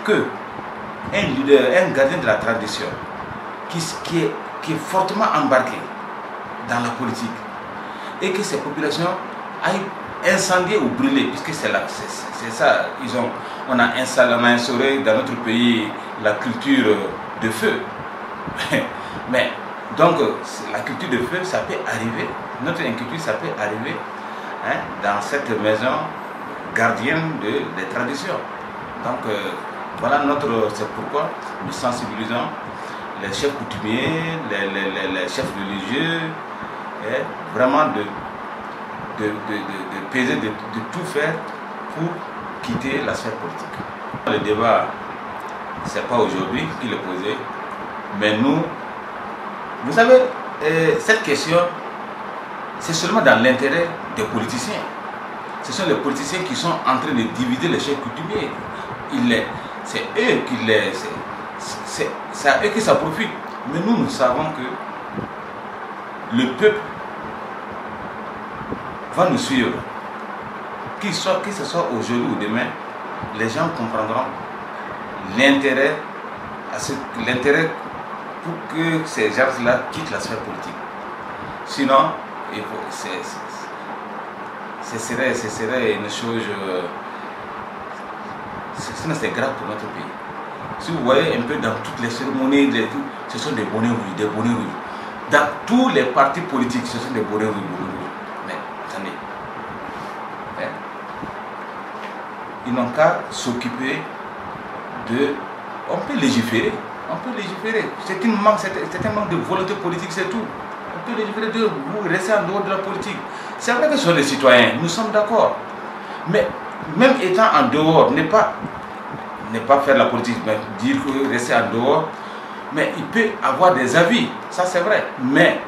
que un leader, un gardien de la tradition, qui est fortement embarqué dans la politique, et que ces populations aillent incendier ou brûler, puisque c'est ça, on a instauré dans notre pays la culture de feu. Mais donc la culture de feu, ça peut arriver, notre inculture, ça peut arriver dans cette maison gardienne des traditions. Donc voilà c'est pourquoi nous sensibilisons les chefs coutumiers, les chefs religieux, vraiment de peser, de tout faire pour quitter la sphère politique. Le débat, ce n'est pas aujourd'hui qu'il est posé, mais nous, vous savez, cette question, c'est seulement dans l'intérêt des politiciens. Ce sont les politiciens qui sont en train de diviser les chefs coutumiers. C'est eux c'est à eux que ça profite. Mais nous savons que le peuple va nous suivre. Que ce soit aujourd'hui ou demain, les gens comprendront l'intérêt pour que ces gens-là quittent la sphère politique. Sinon, ce serait une chose... Sinon, c'est grave pour notre pays. Si vous voyez un peu dans toutes les cérémonies, ce sont des bonnets rouges, Dans tous les partis politiques, ce sont des bonnets rouges, Mais attendez. Ils n'ont qu'à s'occuper de... On peut légiférer. C'est un manque de volonté politique, c'est tout. On peut légiférer de vous rester en dehors de la politique. C'est vrai que ce sont des citoyens, nous sommes d'accord. Mais même étant en dehors, ne pas faire la politique, mais dire que rester en dehors, mais il peut avoir des avis, ça c'est vrai. Mais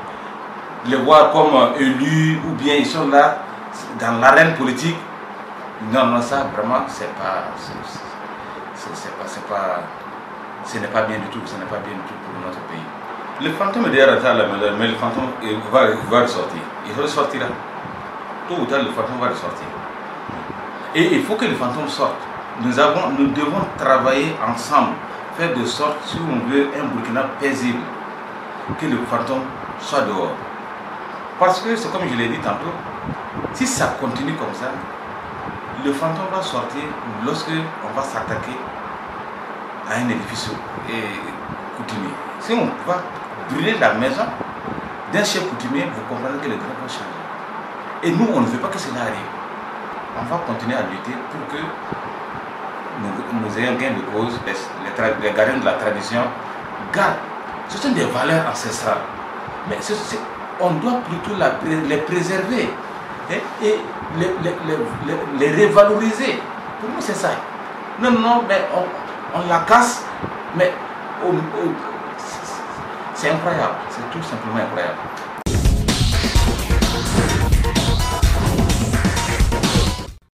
les voir comme élus ou bien ils sont là dans l'arène politique, non, ça vraiment ce n'est pas bien du tout, pour notre pays. Le fantôme est déjà rentré à la maison, mais le fantôme va ressortir. Il ressortira. Tôt ou tard, le fantôme va ressortir. Et il faut que le fantôme sorte. Nous devons travailler ensemble, faire de sorte, si on veut un Burkina paisible, que le fantôme soit dehors. Parce que c'est comme je l'ai dit tantôt, si ça continue comme ça, le fantôme va sortir lorsque on va s'attaquer à un édifice coutumier. Si on va brûler la maison d'un chef coutumier, vous comprenez que le grand va changer. Et nous, on ne veut pas que cela arrive. On va continuer à lutter pour que nous ayons gain de cause, les gardiens de la tradition gardent. Ce sont des valeurs ancestrales. Mais on doit plutôt les préserver et les revaloriser. Pour nous, c'est ça. Non, mais on la casse, mais c'est incroyable. C'est tout simplement incroyable.